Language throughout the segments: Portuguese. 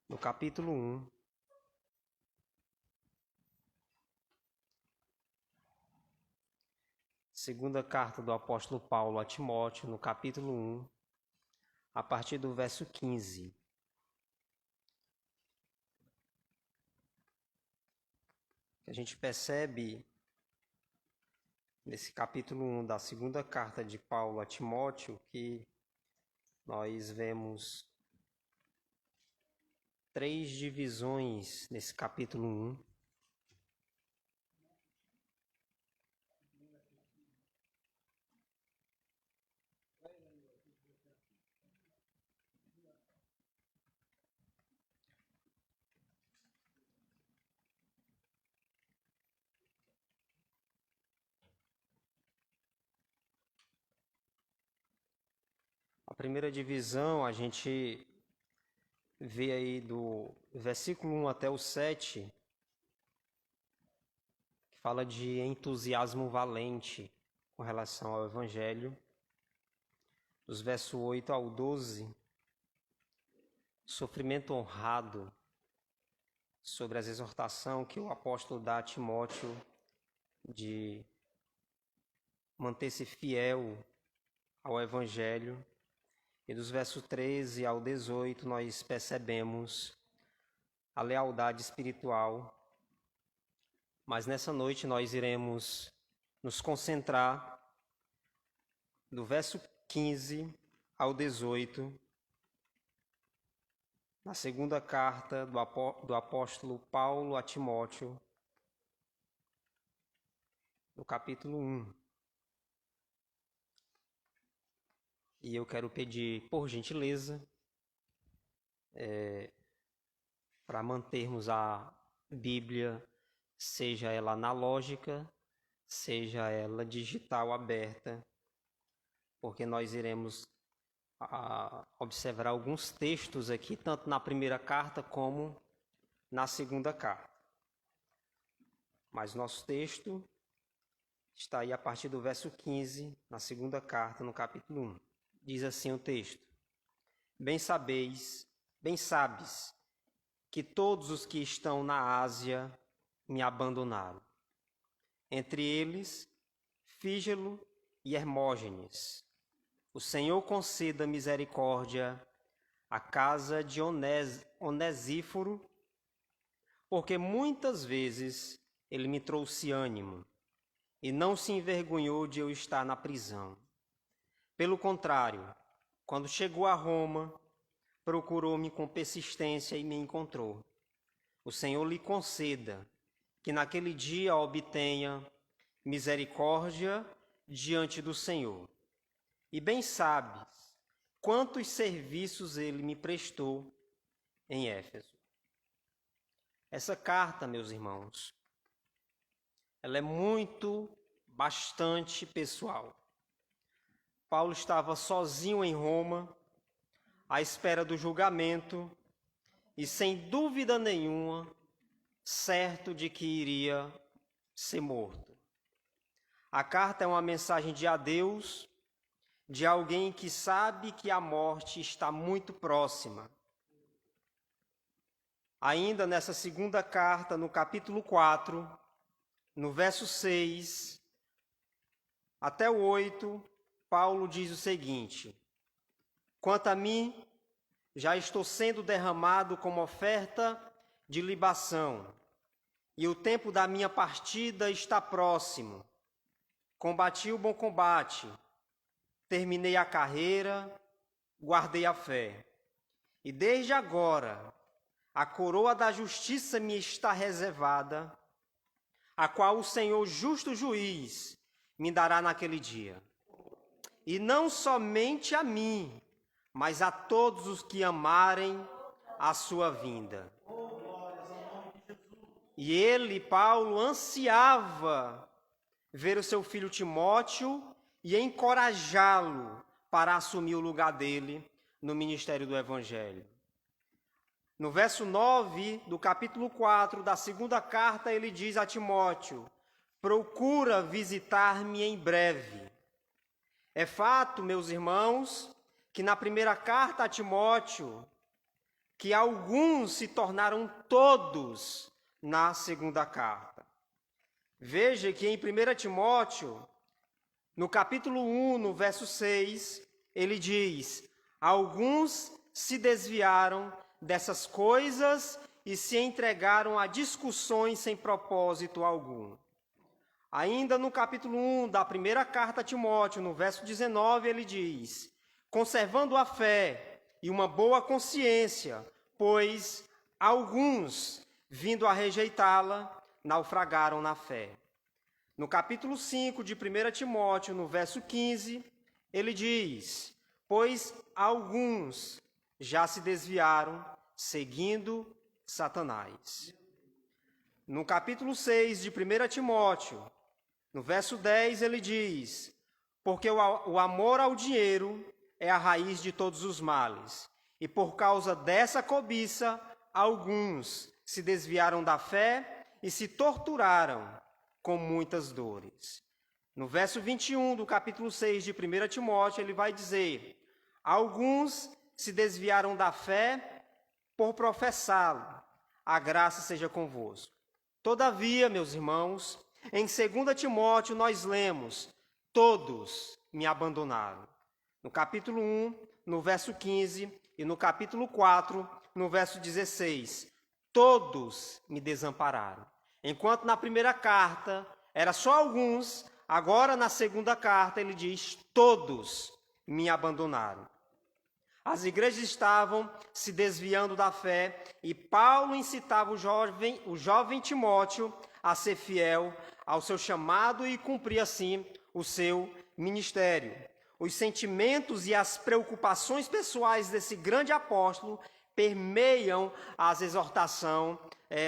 no capítulo 1, segunda carta do apóstolo Paulo a Timóteo, no capítulo 1, a partir do verso 15. A gente percebe nesse capítulo 1 da segunda carta de Paulo a Timóteo que nós vemos três divisões nesse capítulo 1. A primeira divisão a gente vê aí do versículo 1 até o 7, que fala de entusiasmo valente com relação ao Evangelho. Dos versos 8 ao 12, sofrimento honrado, sobre as exortações que o apóstolo dá a Timóteo de manter-se fiel ao Evangelho. E dos versos 13 ao 18 nós percebemos a lealdade espiritual. Mas nessa noite nós iremos nos concentrar do verso 15 ao 18, na segunda carta do apóstolo Paulo a Timóteo, no capítulo 1. E eu quero pedir, por gentileza, para mantermos a Bíblia, seja ela analógica, seja ela digital aberta, porque nós iremos observar alguns textos aqui, tanto na primeira carta como na segunda carta. Mas nosso texto está aí a partir do verso 15, na segunda carta, no capítulo 1. Diz assim o texto: bem sabes, que todos os que estão na Ásia me abandonaram. Entre eles, Fígelo e Hermógenes. O Senhor conceda misericórdia à casa de Onesíforo, porque muitas vezes ele me trouxe ânimo e não se envergonhou de eu estar na prisão. Pelo contrário, quando chegou a Roma, procurou-me com persistência e me encontrou. O Senhor lhe conceda que naquele dia obtenha misericórdia diante do Senhor. E bem sabes quantos serviços ele me prestou em Éfeso. Essa carta, meus irmãos, ela é bastante pessoal. Paulo estava sozinho em Roma, à espera do julgamento e, sem dúvida nenhuma, certo de que iria ser morto. A carta é uma mensagem de adeus, de alguém que sabe que a morte está muito próxima. Ainda nessa segunda carta, no capítulo 4, no verso 6 até o 8, Paulo diz o seguinte: quanto a mim, já estou sendo derramado como oferta de libação, e o tempo da minha partida está próximo. Combati o bom combate, terminei a carreira, guardei a fé. E desde agora, a coroa da justiça me está reservada, a qual o Senhor, justo juiz, me dará naquele dia. E não somente a mim, mas a todos os que amarem a sua vinda. E ele, Paulo, ansiava ver o seu filho Timóteo e encorajá-lo para assumir o lugar dele no ministério do Evangelho. No verso 9 do capítulo 4 da segunda carta, ele diz a Timóteo: procura visitar-me em breve. É fato, meus irmãos, que na primeira carta a Timóteo, que alguns se tornaram todos na segunda carta. Veja que em 1 Timóteo, no capítulo 1, no verso 6, ele diz: alguns se desviaram dessas coisas e se entregaram a discussões sem propósito algum. Ainda no capítulo 1 da primeira carta a Timóteo, no verso 19, ele diz: conservando a fé e uma boa consciência, pois alguns, vindo a rejeitá-la, naufragaram na fé. No capítulo 5 de 1 Timóteo, no verso 15, ele diz: pois alguns já se desviaram, seguindo Satanás. No capítulo 6 de 1 Timóteo, no verso 10, ele diz: porque o amor ao dinheiro é a raiz de todos os males, e por causa dessa cobiça, alguns se desviaram da fé e se torturaram com muitas dores. No verso 21 do capítulo 6 de 1 Timóteo, ele vai dizer: alguns se desviaram da fé por professá-lo, a graça seja convosco. Todavia, meus irmãos, em 2 Timóteo nós lemos: todos me abandonaram. No capítulo 1, no verso 15, e no capítulo 4, no verso 16, todos me desampararam. Enquanto na primeira carta era só alguns, agora na segunda carta ele diz: todos me abandonaram. As igrejas estavam se desviando da fé e Paulo incitava o jovem Timóteo a ser fiel ao seu chamado e cumprir assim o seu ministério. Os sentimentos e as preocupações pessoais desse grande apóstolo permeiam as exortações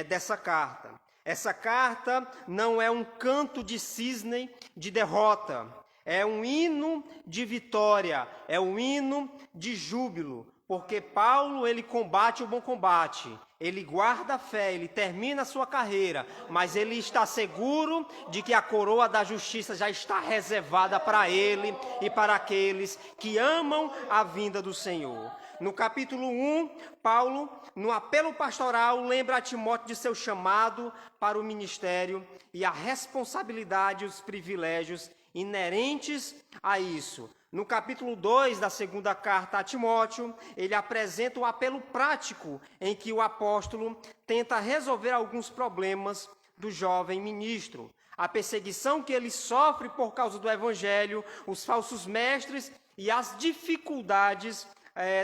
dessa carta. Essa carta não é um canto de cisne de derrota, é um hino de vitória, é um hino de júbilo, porque Paulo, ele combate o bom combate, ele guarda a fé, ele termina a sua carreira, mas ele está seguro de que a coroa da justiça já está reservada para ele e para aqueles que amam a vinda do Senhor. No capítulo 1, Paulo, no apelo pastoral, lembra a Timóteo de seu chamado para o ministério e a responsabilidade e os privilégios inerentes a isso. No capítulo 2 da segunda carta a Timóteo, ele apresenta um apelo prático em que o apóstolo tenta resolver alguns problemas do jovem ministro. A perseguição que ele sofre por causa do evangelho, os falsos mestres e as dificuldades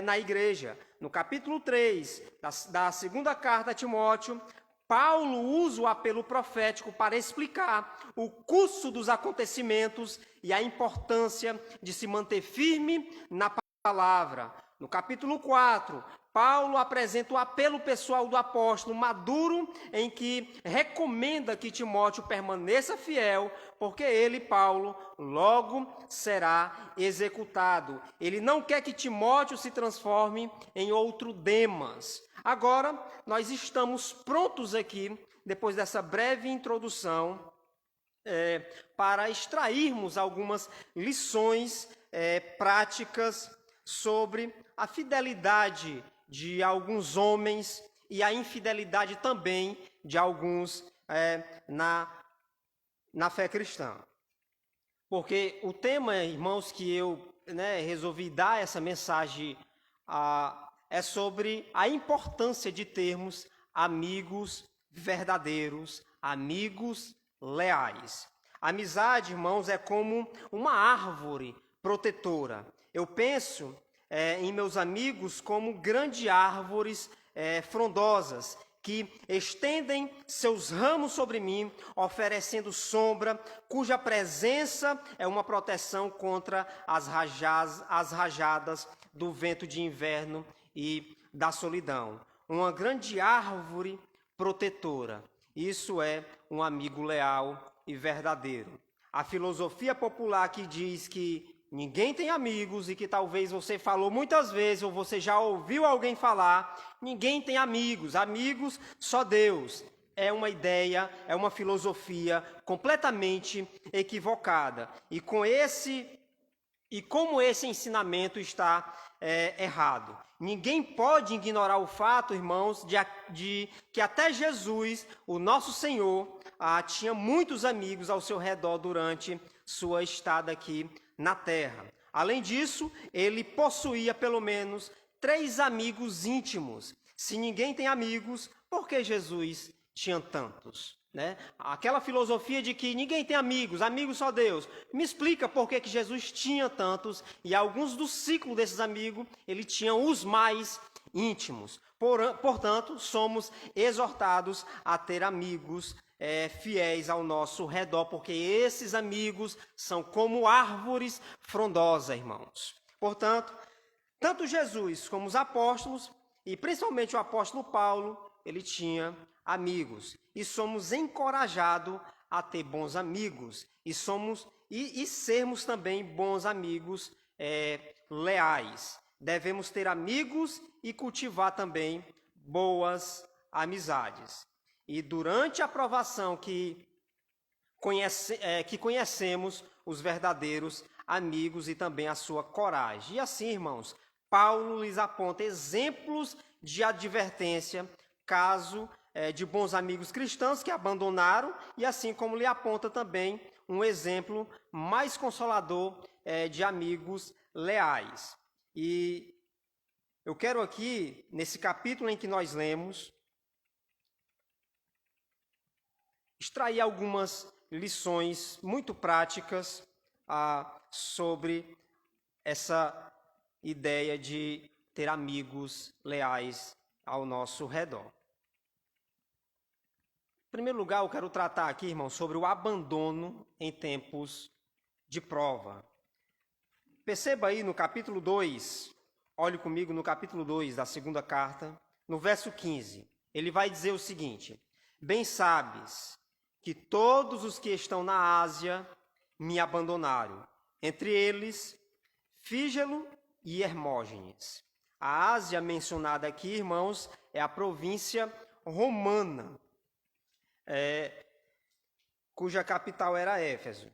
na igreja. No capítulo 3 da segunda carta a Timóteo, Paulo usa o apelo profético para explicar o curso dos acontecimentos e a importância de se manter firme na palavra. No capítulo 4, Paulo apresenta o apelo pessoal do apóstolo maduro, em que recomenda que Timóteo permaneça fiel, porque ele, Paulo, logo será executado. Ele não quer que Timóteo se transforme em outro Demas. Agora, nós estamos prontos aqui, depois dessa breve introdução, para extrairmos algumas lições práticas sobre a fidelidade de alguns homens e a infidelidade também de alguns na fé cristã. Porque o tema, irmãos, que eu resolvi dar essa mensagem é sobre a importância de termos amigos verdadeiros, amigos leais. A amizade, irmãos, é como uma árvore protetora. Eu penso em meus amigos como grandes árvores frondosas que estendem seus ramos sobre mim, oferecendo sombra, cuja presença é uma proteção contra as rajadas do vento de inverno e da solidão. Uma grande árvore protetora. Isso é um amigo leal e verdadeiro. A filosofia popular que diz que ninguém tem amigos e que talvez você falou muitas vezes ou você já ouviu alguém falar, ninguém tem amigos, amigos só Deus. É uma ideia, é uma filosofia completamente equivocada. E como esse ensinamento está errado. Ninguém pode ignorar o fato, irmãos, de que até Jesus, o nosso Senhor, tinha muitos amigos ao seu redor durante sua estada aqui na terra. Além disso, ele possuía pelo menos 3 amigos íntimos. Se ninguém tem amigos, por que Jesus tinha tantos? Né? Aquela filosofia de que ninguém tem amigos, amigos só Deus. Me explica por que Jesus tinha tantos, e alguns do ciclo desses amigos, ele tinha os mais íntimos. Portanto, somos exortados a ter amigos fiéis ao nosso redor, porque esses amigos são como árvores frondosas, irmãos. Portanto, tanto Jesus como os apóstolos, e principalmente o apóstolo Paulo, ele tinha amigos, e somos encorajados a ter bons amigos, e sermos também bons amigos leais. Devemos ter amigos e cultivar também boas amizades. E durante a provação que conhecemos os verdadeiros amigos e também a sua coragem. E assim, irmãos, Paulo lhes aponta exemplos de advertência, caso de bons amigos cristãos que abandonaram, e assim como lhe aponta também um exemplo mais consolador de amigos leais. E eu quero aqui, nesse capítulo em que nós lemos, extrair algumas lições muito práticas sobre essa ideia de ter amigos leais ao nosso redor. Em primeiro lugar, eu quero tratar aqui, irmão, sobre o abandono em tempos de prova. Perceba aí no capítulo 2, olhe comigo no capítulo 2 da segunda carta, no verso 15. Ele vai dizer o seguinte: bem sabes que todos os que estão na Ásia me abandonaram, entre eles Fígelo e Hermógenes. A Ásia mencionada aqui, irmãos, é a província romana, cuja capital era Éfeso.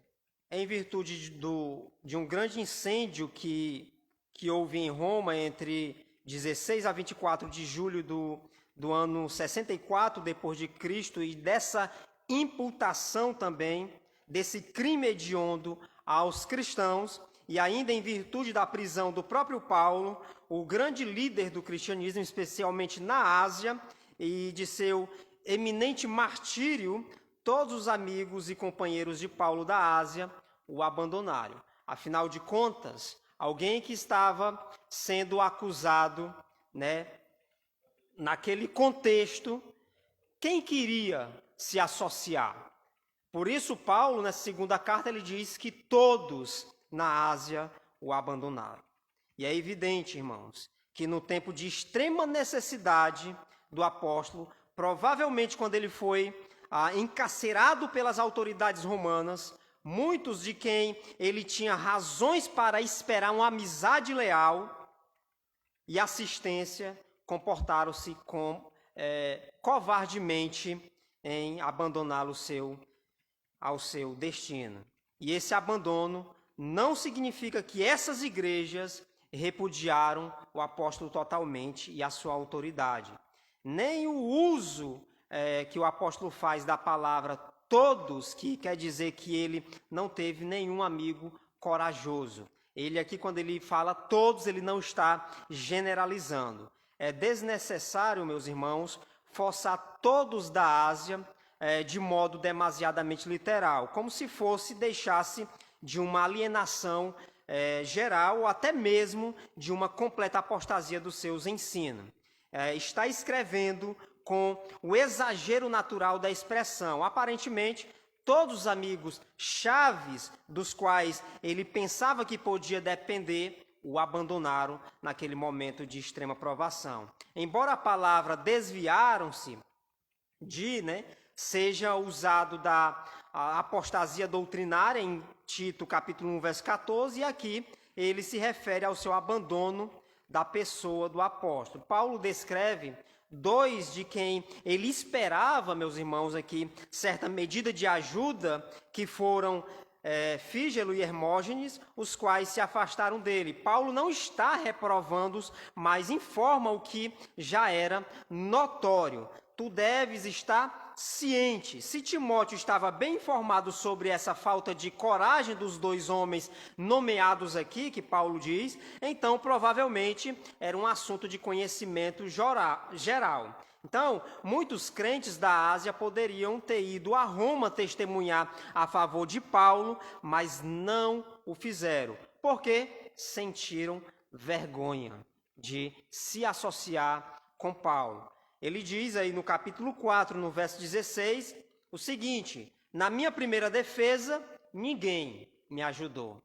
Em virtude de um grande incêndio que houve em Roma entre 16 a 24 de julho do ano 64 depois de Cristo, e dessa imputação também desse crime hediondo aos cristãos, e ainda em virtude da prisão do próprio Paulo, o grande líder do cristianismo, especialmente na Ásia, e de seu eminente martírio, todos os amigos e companheiros de Paulo da Ásia o abandonaram. Afinal de contas, alguém que estava sendo acusado, naquele contexto, quem queria se associar? Por isso, Paulo, nessa segunda carta, ele diz que todos na Ásia o abandonaram. E é evidente, irmãos, que no tempo de extrema necessidade do apóstolo, provavelmente quando ele foi encarcerado pelas autoridades romanas, muitos de quem ele tinha razões para esperar uma amizade leal e assistência, comportaram-se covardemente em abandoná-lo ao seu destino. E esse abandono não significa que essas igrejas repudiaram o apóstolo totalmente e a sua autoridade. Nem o uso que o apóstolo faz da palavra todos, que quer dizer que ele não teve nenhum amigo corajoso. Ele aqui, quando ele fala todos, ele não está generalizando. É desnecessário, meus irmãos, forçar todos da Ásia de modo demasiadamente literal, como se deixasse de uma alienação geral, ou até mesmo de uma completa apostasia dos seus ensinos. Está escrevendo com o exagero natural da expressão. Aparentemente, todos os amigos chaves dos quais ele pensava que podia depender, o abandonaram naquele momento de extrema provação. Embora a palavra desviaram-se seja usado da apostasia doutrinária em Tito, capítulo 1, verso 14, e aqui ele se refere ao seu abandono da pessoa do apóstolo. Paulo descreve 2 de quem ele esperava, meus irmãos, aqui, certa medida de ajuda, que foram Fígelo e Hermógenes, os quais se afastaram dele. Paulo não está reprovando-os, mas informa o que já era notório. Tu deves estar ciente. Se Timóteo estava bem informado sobre essa falta de coragem dos dois homens nomeados aqui, que Paulo diz, então provavelmente era um assunto de conhecimento geral. Então, muitos crentes da Ásia poderiam ter ido a Roma testemunhar a favor de Paulo, mas não o fizeram, porque sentiram vergonha de se associar com Paulo. Ele diz aí no capítulo 4, no verso 16, o seguinte: na minha primeira defesa, ninguém me ajudou.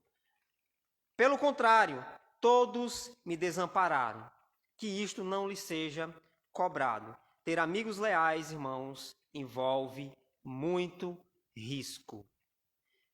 Pelo contrário, todos me desampararam. Que isto não lhe seja cobrado. Ter amigos leais, irmãos, envolve muito risco.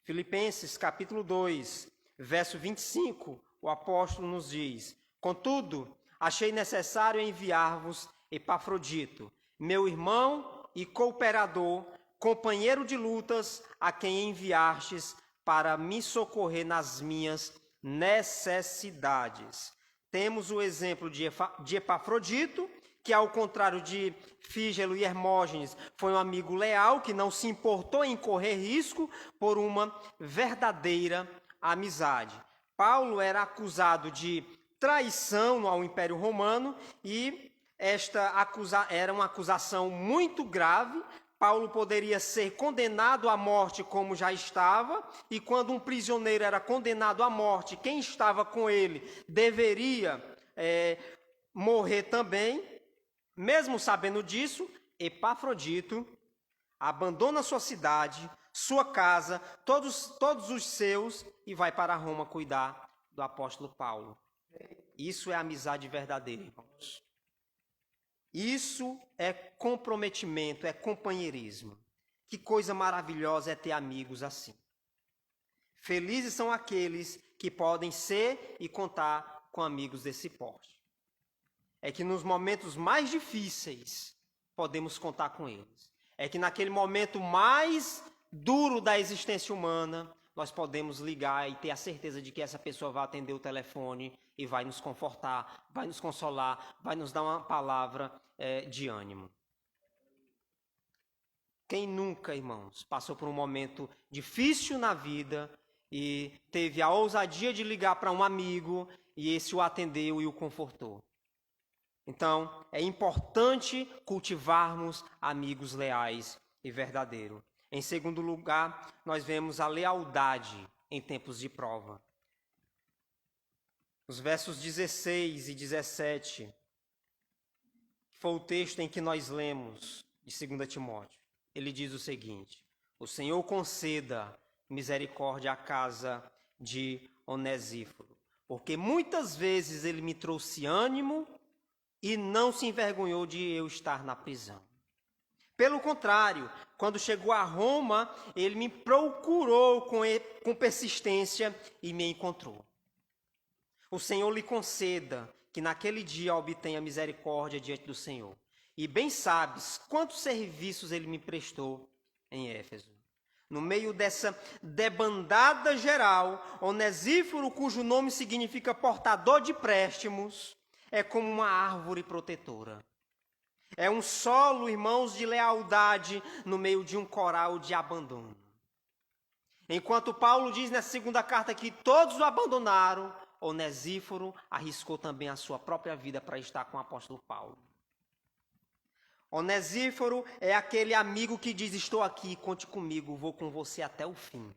Filipenses capítulo 2, verso 25, o apóstolo nos diz: contudo, achei necessário enviar-vos Epafrodito, meu irmão e cooperador, companheiro de lutas, a quem enviastes para me socorrer nas minhas necessidades. Temos o exemplo de Epafrodito, que ao contrário de Fígelo e Hermógenes, foi um amigo leal que não se importou em correr risco por uma verdadeira amizade. Paulo era acusado de traição ao Império Romano e esta era uma acusação muito grave. Paulo poderia ser condenado à morte como já estava, e quando um prisioneiro era condenado à morte, quem estava com ele deveria morrer também. Mesmo sabendo disso, Epafrodito abandona sua cidade, sua casa, todos os seus, e vai para Roma cuidar do apóstolo Paulo. Isso é amizade verdadeira, irmãos. Isso é comprometimento, é companheirismo. Que coisa maravilhosa é ter amigos assim. Felizes são aqueles que podem ser e contar com amigos desse porte. É que nos momentos mais difíceis podemos contar com eles. É que naquele momento mais duro da existência humana, nós podemos ligar e ter a certeza de que essa pessoa vai atender o telefone e vai nos confortar, vai nos consolar, vai nos dar uma palavra de ânimo. Quem nunca, irmãos, passou por um momento difícil na vida e teve a ousadia de ligar para um amigo e esse o atendeu e o confortou? Então, é importante cultivarmos amigos leais e verdadeiros. Em segundo lugar, nós vemos a lealdade em tempos de prova. Os versos 16 e 17, que foi o texto em que nós lemos de 2 Timóteo. Ele diz o seguinte: o Senhor conceda misericórdia à casa de Onesíforo, porque muitas vezes ele me trouxe ânimo e não se envergonhou de eu estar na prisão. Pelo contrário, quando chegou a Roma, ele me procurou com persistência e me encontrou. O Senhor lhe conceda que naquele dia obtenha misericórdia diante do Senhor. E bem sabes quantos serviços ele me prestou em Éfeso. No meio dessa debandada geral, Onesíforo, cujo nome significa portador de préstimos, é como uma árvore protetora. É um solo, irmãos, de lealdade no meio de um coral de abandono. Enquanto Paulo diz nessa segunda carta que todos o abandonaram, Onesíforo arriscou também a sua própria vida para estar com o apóstolo Paulo. Onesíforo é aquele amigo que diz: estou aqui, conte comigo, vou com você até o fim,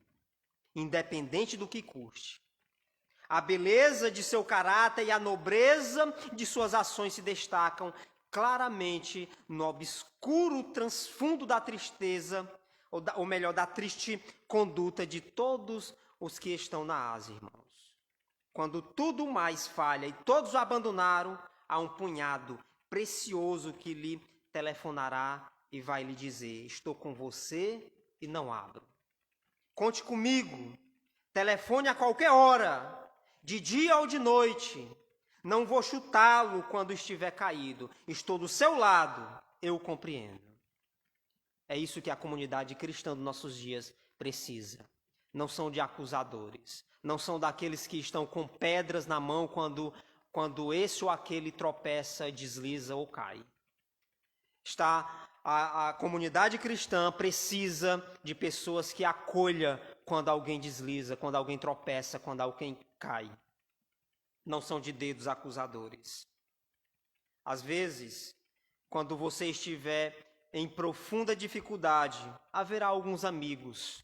independente do que custe. A beleza de seu caráter e a nobreza de suas ações se destacam claramente no obscuro transfundo da tristeza, ou melhor, da triste conduta de todos os que estão na Ásia, irmãos. Quando tudo mais falha e todos o abandonaram, há um punhado precioso que lhe telefonará e vai lhe dizer: estou com você e não abro. Conte comigo, telefone a qualquer hora, de dia ou de noite. Não vou chutá-lo quando estiver caído. Estou do seu lado, eu o compreendo. É isso que a comunidade cristã dos nossos dias precisa. não são de acusadores, não são daqueles que estão com pedras na mão quando esse ou aquele tropeça, desliza ou cai. A comunidade cristã precisa de pessoas que acolham quando alguém desliza, quando alguém tropeça, quando alguém cai. Não são de dedos acusadores. Às vezes, quando você estiver em profunda dificuldade, haverá alguns amigos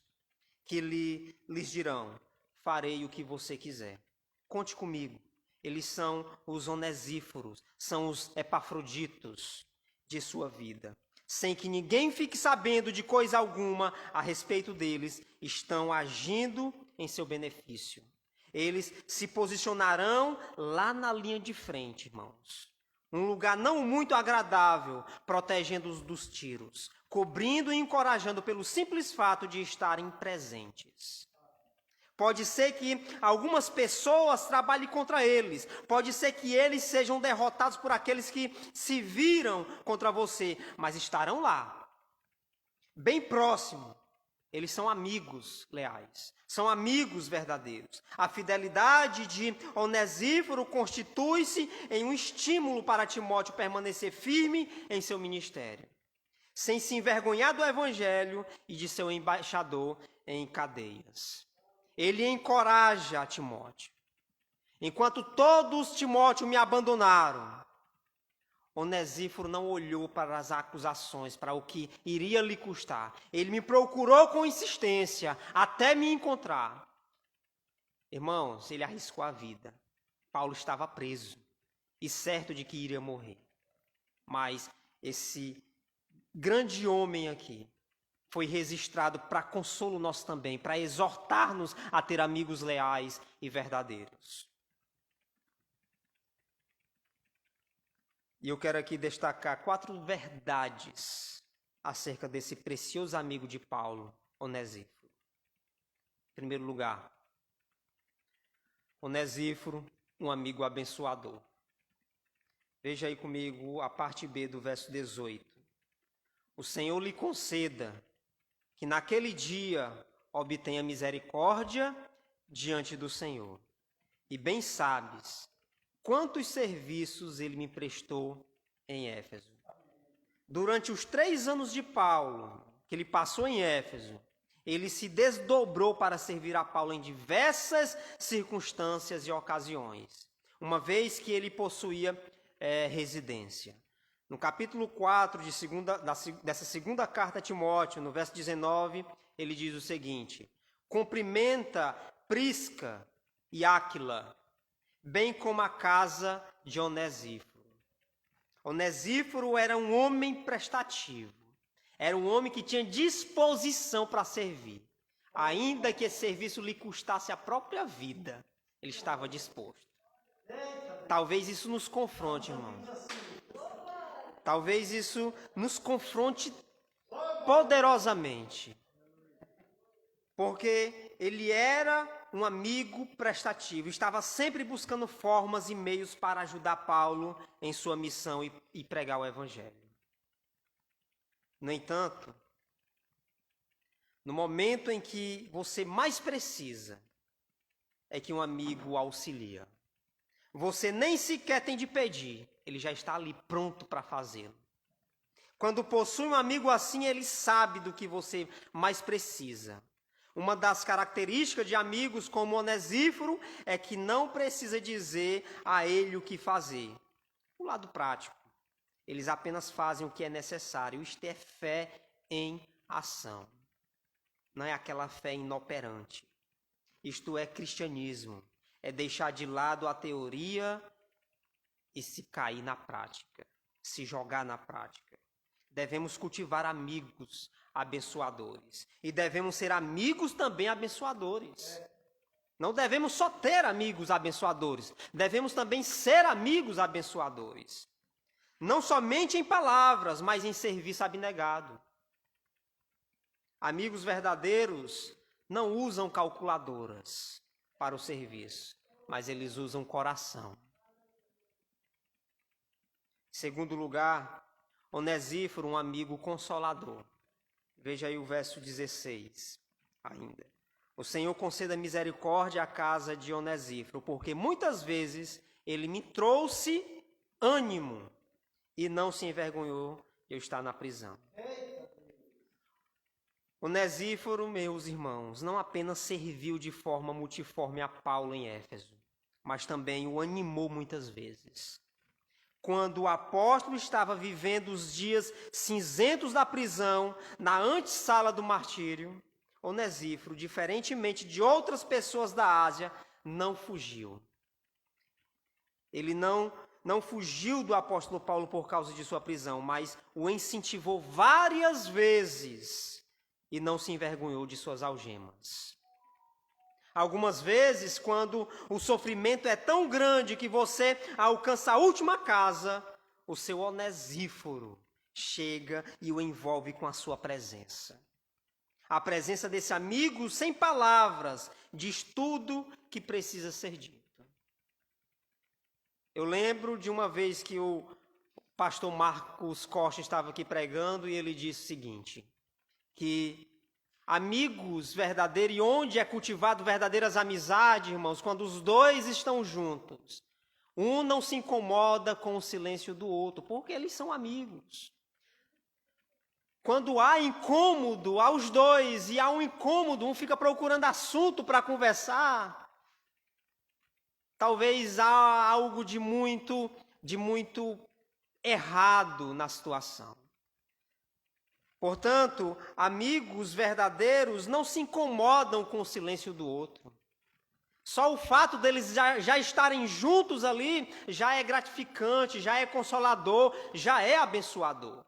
que lhes dirão: farei o que você quiser. Conte comigo. Eles são os onesíforos, são os epafroditos de sua vida. Sem que ninguém fique sabendo de coisa alguma a respeito deles, estão agindo em seu benefício. Eles se posicionarão lá na linha de frente, irmãos. Um lugar não muito agradável, protegendo-os dos tiros, cobrindo e encorajando pelo simples fato de estarem presentes. Pode ser que algumas pessoas trabalhem contra eles. Pode ser que eles sejam derrotados por aqueles que se viram contra você, mas estarão lá, bem próximo. Eles são amigos leais, são amigos verdadeiros. A fidelidade de Onesíforo constitui-se em um estímulo para Timóteo permanecer firme em seu ministério, sem se envergonhar do evangelho e de seu embaixador em cadeias. Ele encoraja Timóteo. Enquanto todos, Timóteo, me abandonaram, Onesíforo não olhou para as acusações, para o que iria lhe custar. Ele me procurou com insistência até me encontrar. Irmãos, ele arriscou a vida. Paulo estava preso e certo de que iria morrer. Mas esse grande homem aqui foi registrado para consolo nosso também, para exortar-nos a ter amigos leais e verdadeiros. E eu quero aqui destacar 4 verdades acerca desse precioso amigo de Paulo, Onesíforo. Em primeiro lugar, Onesíforo, um amigo abençoador. Veja aí comigo a parte B do verso 18. O Senhor lhe conceda que naquele dia obtenha misericórdia diante do Senhor. E bem sabes quantos serviços ele me prestou em Éfeso. Durante os 3 anos de Paulo, que ele passou em Éfeso, ele se desdobrou para servir a Paulo em diversas circunstâncias e ocasiões, uma vez que ele possuía residência. No capítulo 4 dessa segunda carta a Timóteo, no verso 19, ele diz o seguinte: cumprimenta Prisca e Áquila, bem como a casa de Onesíforo. Onesíforo era um homem prestativo, era um homem que tinha disposição para servir. Ainda que esse serviço lhe custasse a própria vida, ele estava disposto. Talvez isso nos confronte, irmãos. Talvez isso nos confronte poderosamente. Porque ele era um amigo prestativo, estava sempre buscando formas e meios para ajudar Paulo em sua missão e pregar o evangelho. No entanto, no momento em que você mais precisa, é que um amigo auxilia. Você nem sequer tem de pedir, ele já está ali pronto para fazê-lo. Quando possui um amigo assim, ele sabe do que você mais precisa. Uma das características de amigos como Onesíforo é que não precisa dizer a ele o que fazer. O lado prático, eles apenas fazem o que é necessário. Isto é fé em ação. Não é aquela fé inoperante. Isto é cristianismo. É deixar de lado a teoria e se cair na prática, se jogar na prática. Devemos cultivar amigos abençoadores. E devemos ser amigos também abençoadores. Não devemos só ter amigos abençoadores. Devemos também ser amigos abençoadores. Não somente em palavras, mas em serviço abnegado. Amigos verdadeiros não usam calculadoras para o serviço, mas eles usam coração. Em segundo lugar, Onesíforo, um amigo consolador. Veja aí o verso 16 ainda. O Senhor conceda misericórdia à casa de Onesíforo, porque muitas vezes ele me trouxe ânimo e não se envergonhou de eu estar na prisão. Onesíforo, meus irmãos, não apenas serviu de forma multiforme a Paulo em Éfeso, mas também o animou muitas vezes. Quando o apóstolo estava vivendo os dias cinzentos da prisão, na antessala do martírio, Onesíforo, diferentemente de outras pessoas da Ásia, não fugiu. Ele não fugiu do apóstolo Paulo por causa de sua prisão, mas o incentivou várias vezes e não se envergonhou de suas algemas. Algumas vezes, quando o sofrimento é tão grande que você alcança a última casa, o seu Onesíforo chega e o envolve com a sua presença. A presença desse amigo, sem palavras, diz tudo que precisa ser dito. Eu lembro de uma vez que o pastor Marcos Costa estava aqui pregando e ele disse o seguinte, que amigos verdadeiros, e onde é cultivado verdadeiras amizades, irmãos, quando os dois estão juntos, um não se incomoda com o silêncio do outro, porque eles são amigos. Quando há incômodo aos dois, e há um incômodo, um fica procurando assunto para conversar, talvez há algo de muito errado na situação. Portanto, amigos verdadeiros não se incomodam com o silêncio do outro. Só o fato deles já estarem juntos ali já é gratificante, já é consolador, já é abençoador.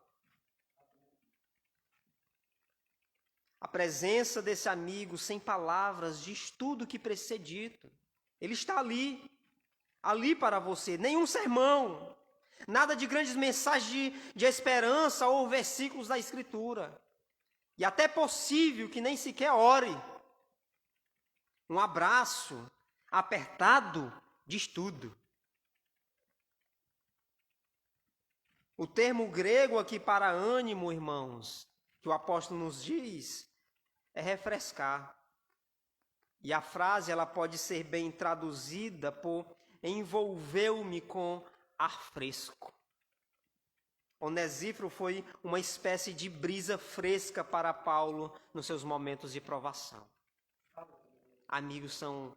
A presença desse amigo, sem palavras, diz tudo o que precisa ser dito. Ele está ali para você. Nenhum sermão, nada de grandes mensagens de esperança ou versículos da Escritura. E até possível que nem sequer ore. Um abraço apertado diz tudo. O termo grego aqui para ânimo, irmãos, que o apóstolo nos diz, é refrescar. E a frase ela pode ser bem traduzida por envolveu-me com ar fresco. Onesíforo foi uma espécie de brisa fresca para Paulo nos seus momentos de provação. Amigos são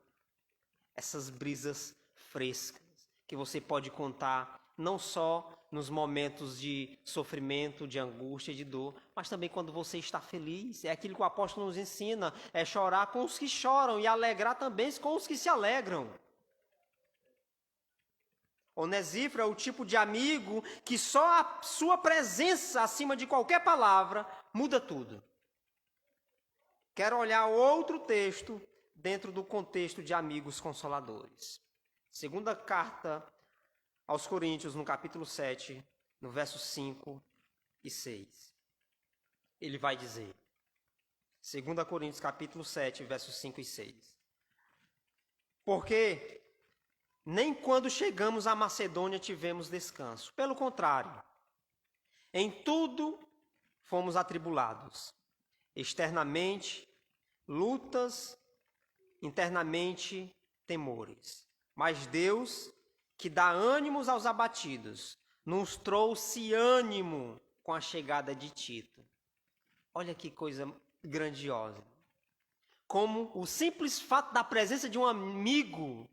essas brisas frescas que você pode contar não só nos momentos de sofrimento, de angústia, de dor, mas também quando você está feliz. É aquilo que o apóstolo nos ensina, é chorar com os que choram e alegrar também com os que se alegram. Onesíforo é o tipo de amigo que só a sua presença acima de qualquer palavra muda tudo. Quero olhar outro texto dentro do contexto de amigos consoladores. Segunda carta aos Coríntios, no capítulo 7, no versos 5 e 6. Ele vai dizer, 2 Coríntios, capítulo 7, versos 5 e 6. Porque nem quando chegamos à Macedônia tivemos descanso. Pelo contrário, em tudo fomos atribulados. Externamente, lutas, internamente, temores. Mas Deus, que dá ânimos aos abatidos, nos trouxe ânimo com a chegada de Tito. Olha que coisa grandiosa. Como o simples fato da presença de um amigo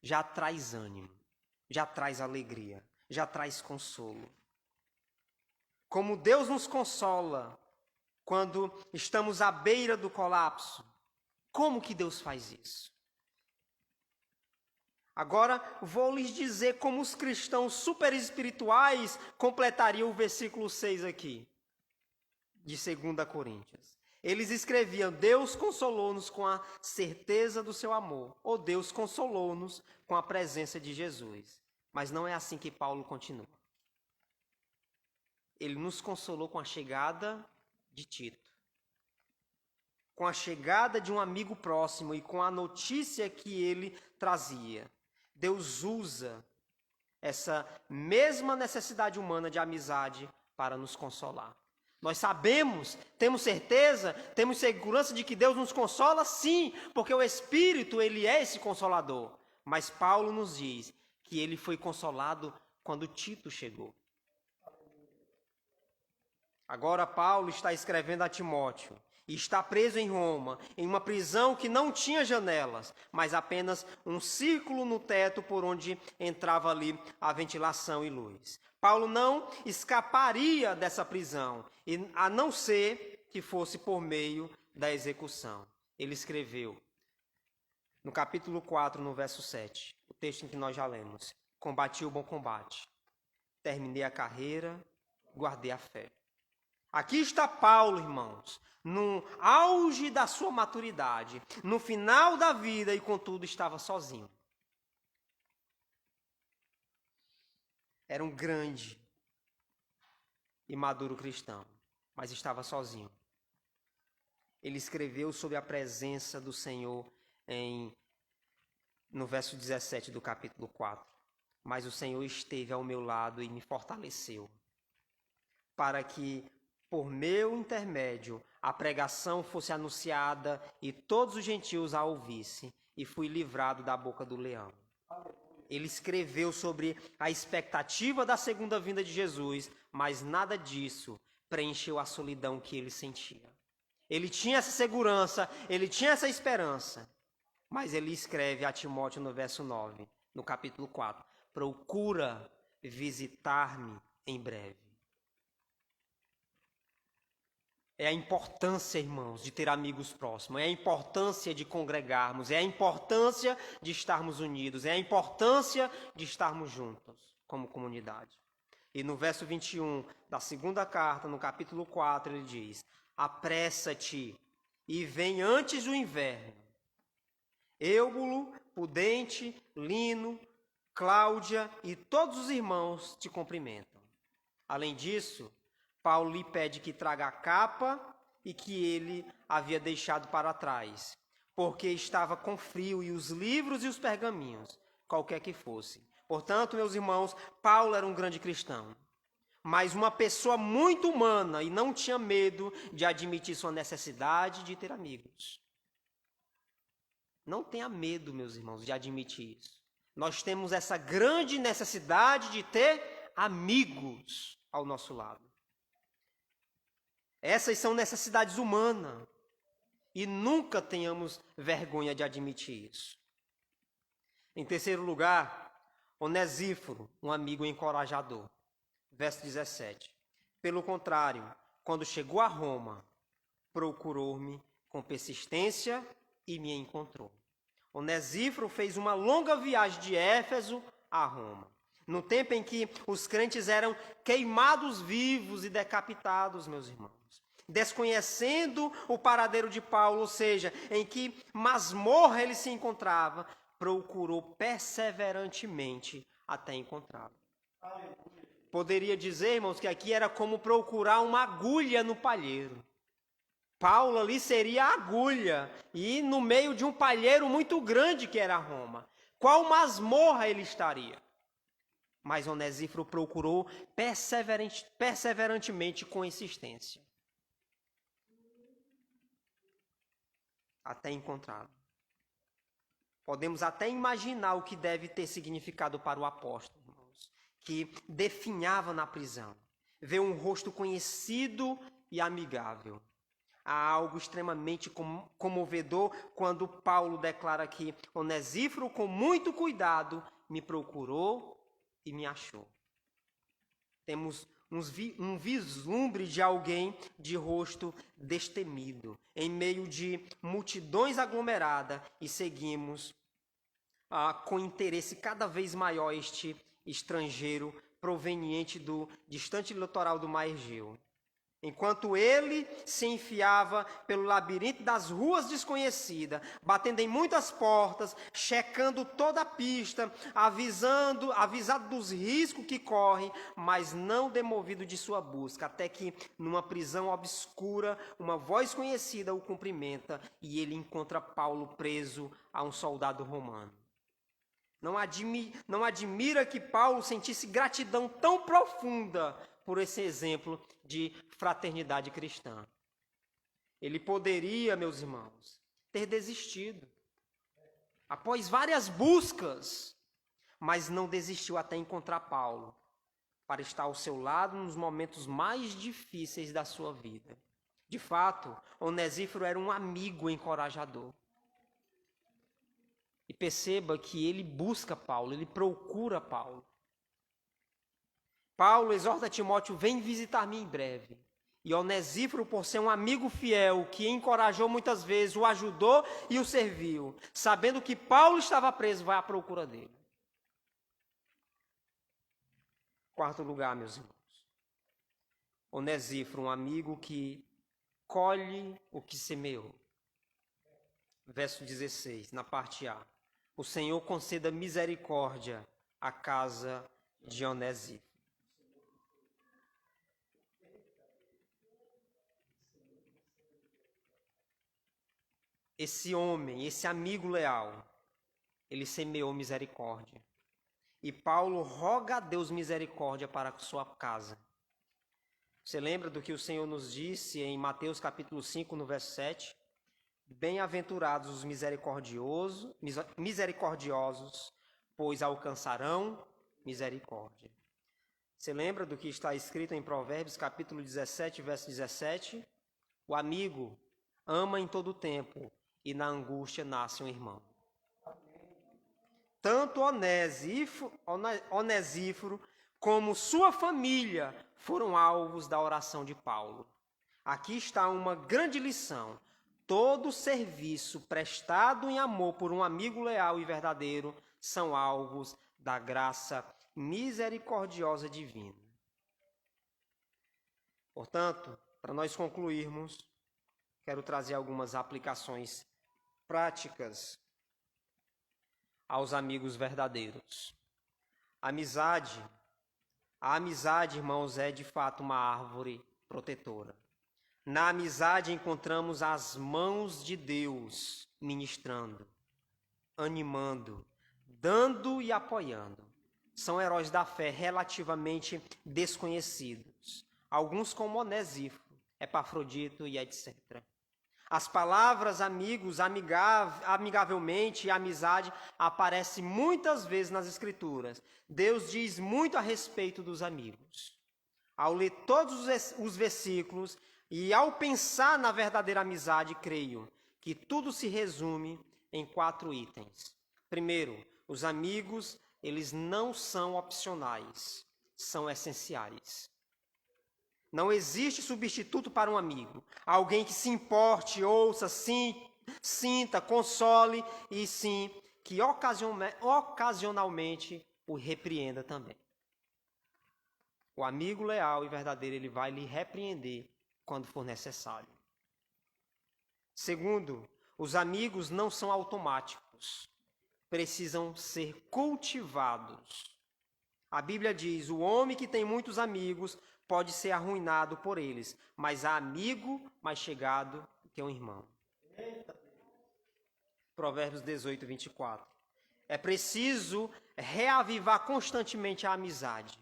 já traz ânimo, já traz alegria, já traz consolo. Como Deus nos consola quando estamos à beira do colapso. Como que Deus faz isso? Agora, vou lhes dizer como os cristãos super espirituais completariam o versículo 6 aqui, de 2 Coríntios. Eles escreviam, Deus consolou-nos com a certeza do seu amor, ou Deus consolou-nos com a presença de Jesus. Mas não é assim que Paulo continua. Ele nos consolou com a chegada de Tito, com a chegada de um amigo próximo e com a notícia que ele trazia. Deus usa essa mesma necessidade humana de amizade para nos consolar. Nós sabemos, temos certeza, temos segurança de que Deus nos consola, sim, porque o Espírito, ele é esse consolador. Mas Paulo nos diz que ele foi consolado quando Tito chegou. Agora Paulo está escrevendo a Timóteo e está preso em Roma, em uma prisão que não tinha janelas, mas apenas um círculo no teto por onde entrava ali a ventilação e luz. Paulo não escaparia dessa prisão, a não ser que fosse por meio da execução. Ele escreveu no capítulo 4, no verso 7, o texto em que nós já lemos: combati o bom combate, terminei a carreira, guardei a fé. Aqui está Paulo, irmãos, no auge da sua maturidade, no final da vida e, contudo, estava sozinho. Era um grande e maduro cristão, mas estava sozinho. Ele escreveu sobre a presença do Senhor no verso 17 do capítulo 4. Mas o Senhor esteve ao meu lado e me fortaleceu, para que, por meu intermédio, a pregação fosse anunciada e todos os gentios a ouvissem, e fui livrado da boca do leão. Ele escreveu sobre a expectativa da segunda vinda de Jesus, mas nada disso preencheu a solidão que ele sentia. Ele tinha essa segurança, ele tinha essa esperança, mas ele escreve a Timóteo no verso 9, no capítulo 4, procura visitar-me em breve. É a importância, irmãos, de ter amigos próximos, é a importância de congregarmos, é a importância de estarmos unidos, é a importância de estarmos juntos como comunidade. E no verso 21 da segunda carta, no capítulo 4, ele diz: apressa-te e vem antes do inverno. Eubulo, Pudente, Lino, Cláudia e todos os irmãos te cumprimentam. Além disso, Paulo lhe pede que traga a capa e que ele havia deixado para trás, porque estava com frio, e os livros e os pergaminhos, qualquer que fossem. Portanto, meus irmãos, Paulo era um grande cristão, mas uma pessoa muito humana e não tinha medo de admitir sua necessidade de ter amigos. Não tenha medo, meus irmãos, de admitir isso. Nós temos essa grande necessidade de ter amigos ao nosso lado. Essas são necessidades humanas e nunca tenhamos vergonha de admitir isso. Em terceiro lugar, Onesíforo, um amigo encorajador. Verso 17. Pelo contrário, quando chegou a Roma, procurou-me com persistência e me encontrou. Onesíforo fez uma longa viagem de Éfeso a Roma, no tempo em que os crentes eram queimados vivos e decapitados, meus irmãos. Desconhecendo o paradeiro de Paulo, ou seja, em que masmorra ele se encontrava, procurou perseverantemente até encontrá-lo. Poderia dizer, irmãos, que aqui era como procurar uma agulha no palheiro. Paulo ali seria a agulha, e no meio de um palheiro muito grande que era Roma. Qual masmorra ele estaria? Mas Onesíforo procurou perseverantemente com insistência, até encontrá-lo. Podemos até imaginar o que deve ter significado para o apóstolo, irmãos, que definhava na prisão. Ver um rosto conhecido e amigável. Há algo extremamente comovedor quando Paulo declara que Onesíforo, com muito cuidado, me procurou e me achou. Temos um vislumbre de alguém de rosto destemido, em meio de multidões aglomeradas, e seguimos com interesse cada vez maior este estrangeiro proveniente do distante litoral do Mar Egeu. Enquanto ele se enfiava pelo labirinto das ruas desconhecidas, batendo em muitas portas, checando toda a pista, avisado dos riscos que corre, mas não demovido de sua busca, até que, numa prisão obscura, uma voz conhecida o cumprimenta e ele encontra Paulo preso a um soldado romano. Não admira que Paulo sentisse gratidão tão profunda por esse exemplo de fraternidade cristã. Ele poderia, meus irmãos, ter desistido. Após várias buscas, mas não desistiu até encontrar Paulo, para estar ao seu lado nos momentos mais difíceis da sua vida. De fato, Onesíforo era um amigo encorajador. E perceba que ele busca Paulo, ele procura Paulo. Paulo exorta Timóteo, vem visitar-me em breve. E Onesíforo, por ser um amigo fiel, que encorajou muitas vezes, o ajudou e o serviu, sabendo que Paulo estava preso, vai à procura dele. Quarto lugar, meus irmãos. Onesíforo, um amigo que colhe o que semeou. Verso 16, na parte A. O Senhor conceda misericórdia à casa de Onesíforo. Esse homem, esse amigo leal, ele semeou misericórdia. E Paulo roga a Deus misericórdia para a sua casa. Você lembra do que o Senhor nos disse em Mateus capítulo 5, no verso 7? Bem-aventurados os misericordiosos, pois alcançarão misericórdia. Você lembra do que está escrito em Provérbios capítulo 17, verso 17? O amigo ama em todo tempo, e na angústia nasce um irmão. Tanto Onesíforo como sua família foram alvos da oração de Paulo. Aqui está uma grande lição. Todo serviço prestado em amor por um amigo leal e verdadeiro são alvos da graça misericordiosa divina. Portanto, para nós concluirmos, quero trazer algumas aplicações práticas aos amigos verdadeiros. A amizade, irmãos, é de fato uma árvore protetora. Na amizade encontramos as mãos de Deus ministrando, animando, dando e apoiando. São heróis da fé relativamente desconhecidos. Alguns como Onesíforo, Epafrodito e etc. As palavras amigos, amigavelmente e amizade aparecem muitas vezes nas Escrituras. Deus diz muito a respeito dos amigos. Ao ler todos os versículos e ao pensar na verdadeira amizade, creio que tudo se resume em 4 itens. Primeiro, os amigos, eles não são opcionais, são essenciais. Não existe substituto para um amigo. Alguém que se importe, ouça, sinta, console e sim, que ocasionalmente o repreenda também. O amigo leal e verdadeiro, ele vai lhe repreender quando for necessário. Segundo, os amigos não são automáticos. Precisam ser cultivados. A Bíblia diz, o homem que tem muitos amigos pode ser arruinado por eles, mas há amigo mais chegado que um irmão. Provérbios 18, 24. É preciso reavivar constantemente a amizade.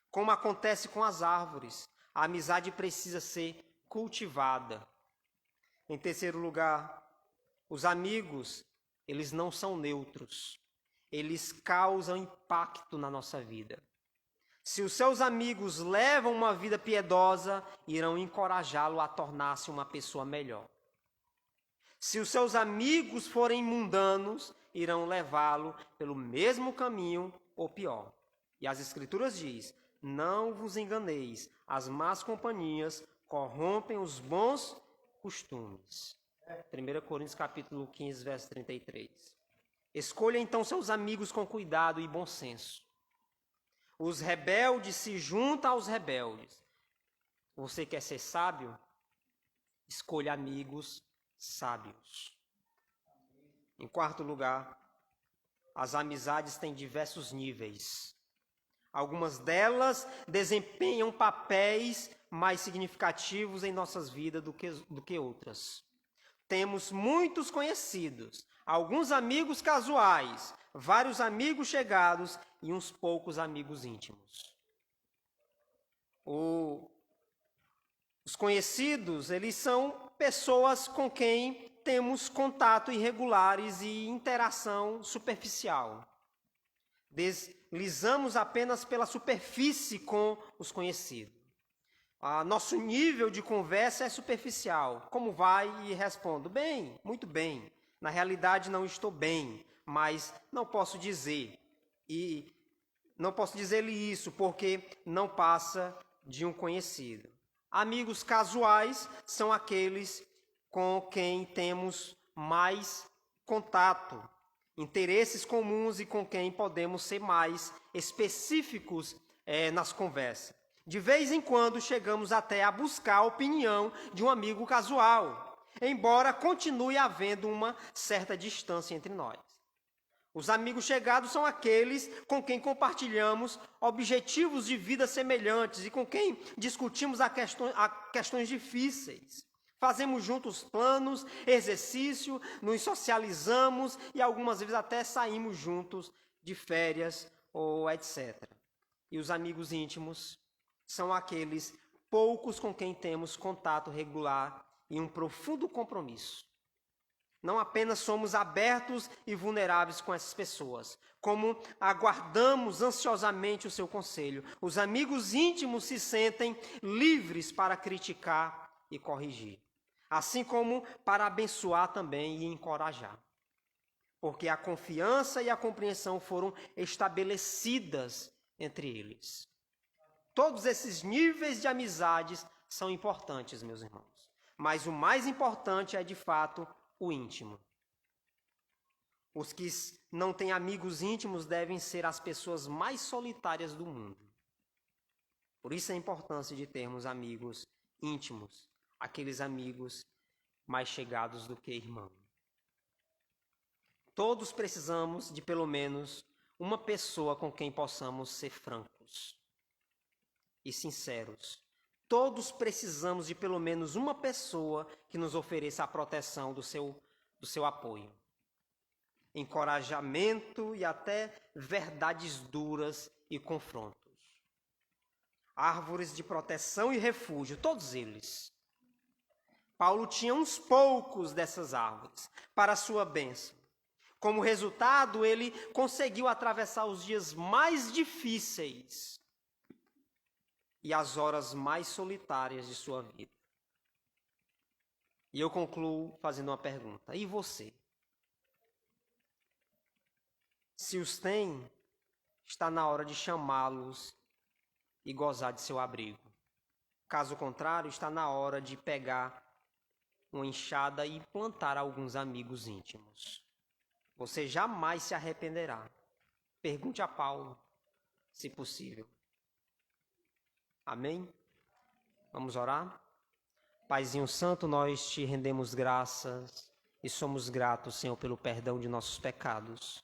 Como acontece com as árvores, a amizade precisa ser cultivada. Em terceiro lugar, os amigos, eles não são neutros. Eles causam impacto na nossa vida. Se os seus amigos levam uma vida piedosa, irão encorajá-lo a tornar-se uma pessoa melhor. Se os seus amigos forem mundanos, irão levá-lo pelo mesmo caminho ou pior. E as Escrituras diz: não vos enganeis, as más companhias corrompem os bons costumes. 1 Coríntios capítulo 15, verso 33. Escolha então seus amigos com cuidado e bom senso. Os rebeldes se juntam aos rebeldes. Você quer ser sábio? Escolha amigos sábios. Em quarto lugar, as amizades têm diversos níveis. Algumas delas desempenham papéis mais significativos em nossas vidas do que outras. Temos muitos conhecidos, alguns amigos casuais, vários amigos chegados e uns poucos amigos íntimos. Os conhecidos, eles são pessoas com quem temos contato irregulares e interação superficial. Deslizamos apenas pela superfície com os conhecidos. Nosso nível de conversa é superficial. Como vai? E respondo, bem, muito bem. Na realidade não estou bem, mas não posso dizer. E não posso dizer-lhe isso porque não passa de um conhecido. Amigos casuais são aqueles com quem temos mais contato, interesses comuns e com quem podemos ser mais específicos nas conversas. De vez em quando chegamos até a buscar a opinião de um amigo casual, embora continue havendo uma certa distância entre nós. Os amigos chegados são aqueles com quem compartilhamos objetivos de vida semelhantes e com quem discutimos questões difíceis. Fazemos juntos planos, exercício, nos socializamos e algumas vezes até saímos juntos de férias ou etc. E os amigos íntimos são aqueles poucos com quem temos contato regular e um profundo compromisso. Não apenas somos abertos e vulneráveis com essas pessoas, como aguardamos ansiosamente o seu conselho. Os amigos íntimos se sentem livres para criticar e corrigir, assim como para abençoar também e encorajar. Porque a confiança e a compreensão foram estabelecidas entre eles. Todos esses níveis de amizades são importantes, meus irmãos. Mas o mais importante é, de fato, o íntimo. Os que não têm amigos íntimos devem ser as pessoas mais solitárias do mundo. Por isso a importância de termos amigos íntimos, aqueles amigos mais chegados do que irmão. Todos precisamos de pelo menos uma pessoa com quem possamos ser francos e sinceros. Todos precisamos de pelo menos uma pessoa que nos ofereça a proteção do seu apoio, encorajamento e até verdades duras e confrontos. Árvores de proteção e refúgio, todos eles. Paulo tinha uns poucos dessas árvores para a sua bênção. Como resultado, ele conseguiu atravessar os dias mais difíceis e as horas mais solitárias de sua vida. E eu concluo fazendo uma pergunta. E você? Se os tem, está na hora de chamá-los e gozar de seu abrigo. Caso contrário, está na hora de pegar uma enxada e plantar alguns amigos íntimos. Você jamais se arrependerá. Pergunte a Paulo, se possível. Amém? Vamos orar? Paizinho Santo, nós te rendemos graças e somos gratos, Senhor, pelo perdão de nossos pecados.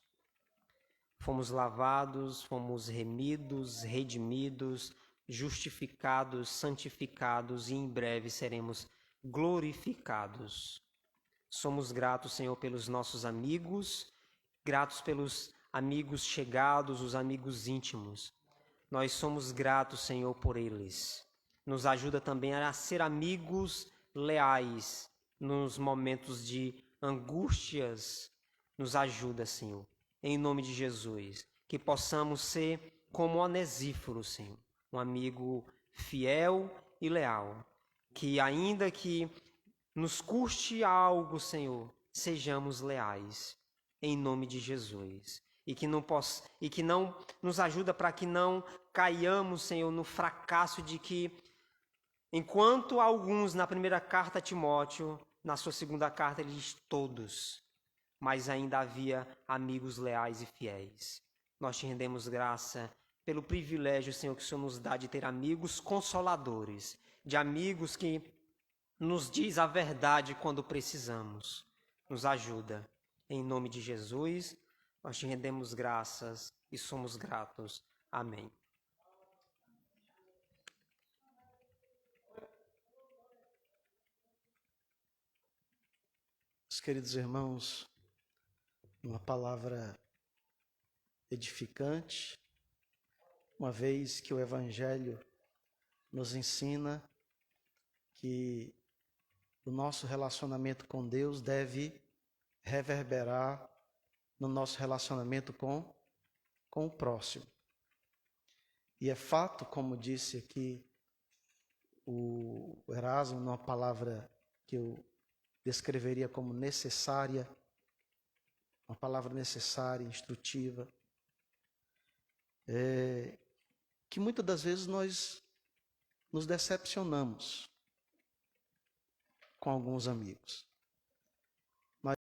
Fomos lavados, fomos remidos, redimidos, justificados, santificados e em breve seremos glorificados. Somos gratos, Senhor, pelos nossos amigos, gratos pelos amigos chegados, os amigos íntimos. Nós somos gratos, Senhor, por eles. Nos ajuda também a ser amigos leais nos momentos de angústias. Nos ajuda, Senhor, em nome de Jesus. Que possamos ser como Onesíforo, Senhor, um amigo fiel e leal. Que ainda que nos custe algo, Senhor, sejamos leais, em nome de Jesus. E que não nos ajuda para que não caiamos, Senhor, no fracasso de que, enquanto alguns na primeira carta a Timóteo, na sua segunda carta ele diz todos, mas ainda havia amigos leais e fiéis. Nós te rendemos graça pelo privilégio, Senhor, que o Senhor nos dá de ter amigos consoladores, de amigos que nos diz a verdade quando precisamos. Nos ajuda. Em nome de Jesus, nós te rendemos graças e somos gratos. Amém. Meus queridos irmãos, uma palavra edificante, uma vez que o Evangelho nos ensina que o nosso relacionamento com Deus deve reverberar no nosso relacionamento com o próximo. E é fato, como disse aqui o Erasmo, numa palavra que eu descreveria como necessária, uma palavra necessária, instrutiva, que muitas das vezes nós nos decepcionamos com alguns amigos.